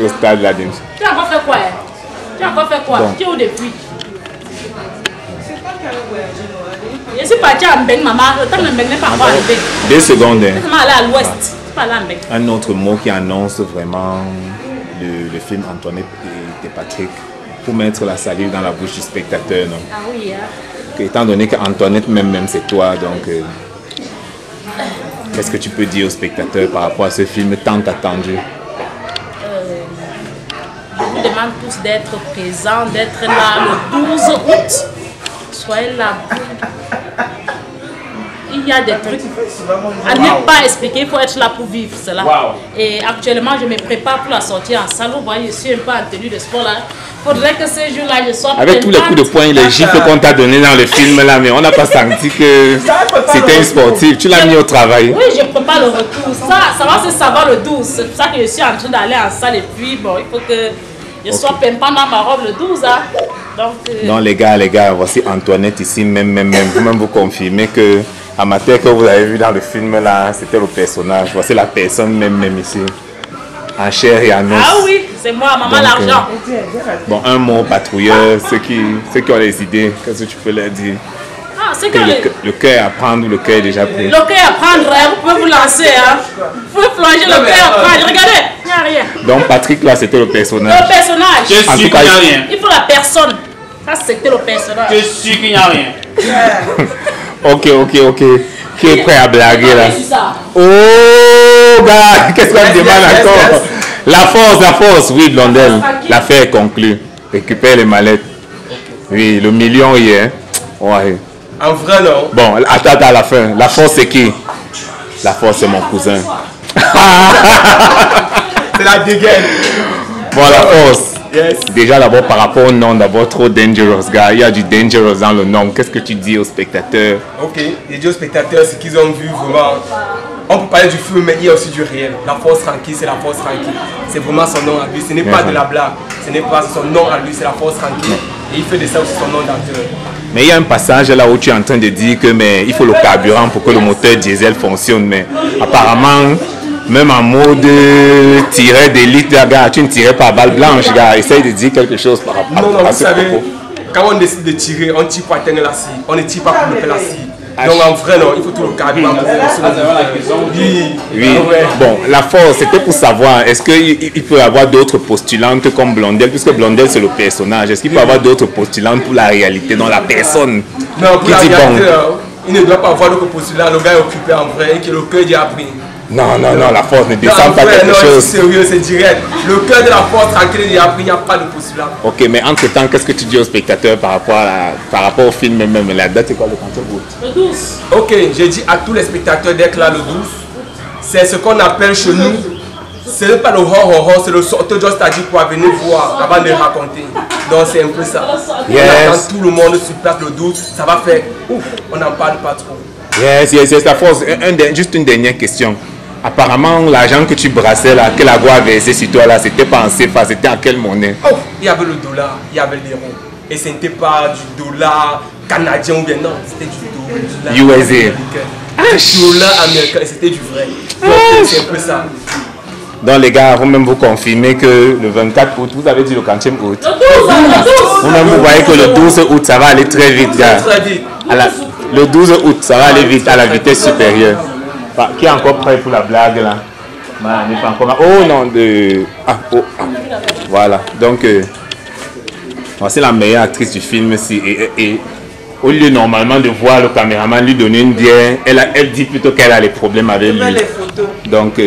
au stade là. Tu as encore fait quoi? Tu as encore fait quoi? Tu es où depuis? Je suis parti à Mbeng, maman. Le temps de Mbeng n'est pas encore arrivé. 2 secondes. Je suis allé à l'ouest. Pas là, Mbeng. Un autre mot qui annonce vraiment le film Antoinette et Patrick pour mettre la salive dans la bouche du spectateur, non? Ah oui, hein. Étant donné qu'Antoinette même c'est toi, donc qu'est-ce que tu peux dire aux spectateurs par rapport à ce film tant attendu? Je vous demande tous d'être présents, d'être là le 12 août. Soyez là. Il y a des trucs à ne pas expliquer, il faut être là pour vivre cela. Et actuellement, je me prépare pour la sortie en salle. Vous voyez, je suis un peu en tenue de sport là. Il faudrait que ces jours-là, je sois avec tous les coups de poing et les gifles qu'on t'a donné dans le film là, mais on n'a pas senti que c'était un sportif. Tu l'as mis au travail. Oui, je prépare le retour. Ça va se savoir le 12. C'est pour ça que je suis en train d'aller en salle. Et puis, bon, il faut que je sois pimpant dans ma robe le 12. Hein. Donc, non, les gars, voici Antoinette ici, même vous confirmez que amateur que vous avez vu dans le film là, c'était le personnage. Voici la personne même ici, en chair et en os. Ah oui, c'est moi, maman l'argent. Bon, un mot patrouilleur, ceux qui ont les idées, qu'est-ce que tu peux leur dire? Ah, c'est que le cœur à prendre ou le cœur est déjà pris? Le cœur à prendre, hein, vous pouvez vous lancer, hein. Vous pouvez plonger le cœur à prendre. Regardez, il n'y a rien. Donc Patrick là, c'était le personnage. Le personnage. Je suis qu'il n'y a rien. Il faut la personne. Ça, c'était le personnage. Je suis qu'il n'y a rien. Ok. Qui est prêt à blaguer là? Oh, gars, qu'est-ce qu'on me demande encore? La force, oui, Blondel. L'affaire est conclue. Récupère les mallettes. Oui, le million hier. Ouais. En vrai, non. Bon, attends à la fin. La force, c'est qui? La force, c'est mon cousin. C'est la dégaine. Bon, la force. Yes. Déjà, d'abord, par rapport au nom, d'abord, trop dangerous, gars. Il y a du dangerous dans le nom. Qu'est-ce que tu dis aux spectateurs? Ok, j'ai dit aux spectateurs ce qu'ils ont vu vraiment. On peut parler du film, mais il y a aussi du réel. La force tranquille, c'est la force tranquille. C'est vraiment son nom à lui. Ce n'est pas de la blague. Ce n'est pas son nom à lui, c'est la force tranquille. Et il fait de ça aussi son nom d'acteur. Mais il y a un passage là où tu es en train de dire que mais il faut le carburant pour que le moteur diesel fonctionne. Mais apparemment, même en mode tireur d'élite, gars, tu ne tirais pas à balle blanche, gars. Essaye de dire quelque chose par rapport à ce propos. Quand on décide de tirer, on ne tire pas pour atteindre la scie. On ne tire pas pour couper la scie. Donc en vrai, non, il faut tout le carburant pour oui. Bon, la force, c'était pour savoir, est-ce qu'il peut y avoir d'autres postulantes comme Blondel, puisque Blondel c'est le personnage, est-ce qu'il peut y avoir d'autres postulantes pour la réalité, dans la personne non, qui dit bon. Il ne doit pas avoir d'autres postulants, le gars est occupé en vrai et que le cœur a pris. Non, la force ne descend pas quelque chose. C'est sérieux, c'est direct. Le cœur de la force tranquille, il n'y a pas de postulat. Ok, mais entre-temps, qu'est-ce que tu dis aux spectateurs par rapport au film même? La date, c'est quoi, le 30 août? Le 12. Ok, j'ai dit à tous les spectateurs d'être là le 12. C'est ce qu'on appelle chez nous. Ce n'est pas le horror, c'est le sorteur juste à dire pour venir voir avant de raconter. Donc c'est un peu ça. Yes. On attend tout le monde sur place le 12, ça va faire ouf, on n'en parle pas trop. Yes, la force. Juste une dernière question. Apparemment, l'argent que tu brassais là, que la voix a versé sur toi là, c'était pas en CFA, c'était en quelle monnaie? Oh, il y avait le dollar, il y avait l'euro. Et ce n'était pas du dollar canadien ou bien non, c'était du dollar USA. américain. Du dollar américain, c'était du vrai. Donc c'est un peu ça. Donc les gars, vous-même vous confirmez que le 24 août, vous avez dit le 40e août. Le 12. Vous-même vous voyez que le 12 août, ça va aller très vite, gars. Très vite. Le 12 août, ça va aller vite à la vitesse supérieure. Qui est encore prêt pour la blague là? Pas encore... Oh non, voilà. Donc, c'est la meilleure actrice du film ici. Et au lieu normalement de voir le caméraman lui donner une bière, elle dit plutôt qu'elle a les problèmes avec lui. Donc,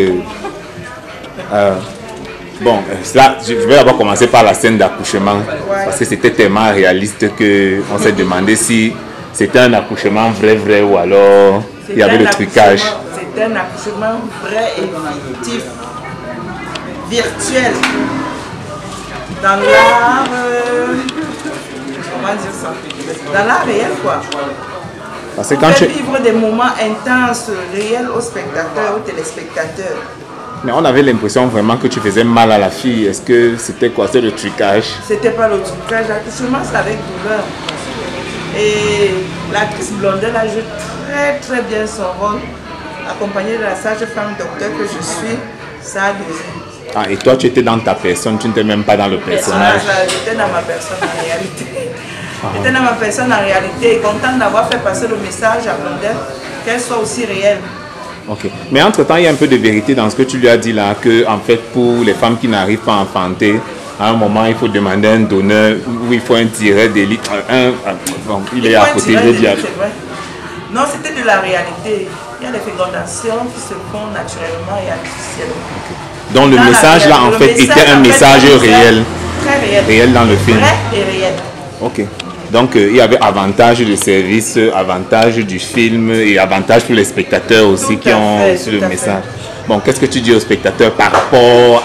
bon, là, je vais d'abord commencer par la scène d'accouchement. Parce que c'était tellement réaliste qu'on s'est demandé si c'était un accouchement vrai ou alors il y avait le trucage. C'est un accouchement vrai et fictif, virtuel, dans l'art, comment dire ça, dans l'art réel quoi. Parce que on fait vivre des moments intenses, réels aux spectateurs, aux téléspectateurs. Mais on avait l'impression vraiment que tu faisais mal à la fille. Est-ce que c'était quoi? C'est le trucage? C'était pas le trucage, l'accouchement c'est avec douleur. Et l'actrice Blondel a joué très bien son rôle, accompagnée de la sage-femme docteur que je suis, ça a dosé. Ah, et toi, tu étais dans ta personne, tu n'étais même pas dans le personnage. J'étais dans ma personne en réalité. J'étais dans ma personne en réalité et contente d'avoir fait passer le message à Blondel, qu'elle soit aussi réelle. Ok. Mais entre-temps, il y a un peu de vérité dans ce que tu lui as dit là, que en fait, pour les femmes qui n'arrivent pas à enfanter, à un moment, il faut demander un donneur où il faut un tiret d'élite. Bon, il est à côté, j'ai dit. Non, c'était de la réalité. Il y a des fécondations qui se font naturellement et artificiellement. Okay. Donc le message là, en fait, était un message réel. Très réel. Réel dans le film. Vrai et réel. Ok. Donc il y avait avantage du service, avantage du film et avantage pour les spectateurs aussi qui ont reçu le message. Bon, qu'est-ce que tu dis aux spectateurs par rapport...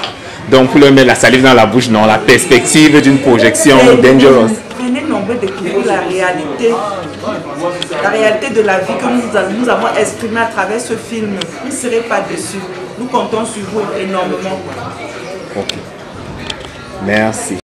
Donc pour leur mettre la salive dans la bouche, non, la perspective d'une projection Dangerous. Venez nombreux découvrir la réalité de la vie que nous avons exprimée à travers ce film. Vous ne serez pas déçus. Nous comptons sur vous énormément. Ok. Merci.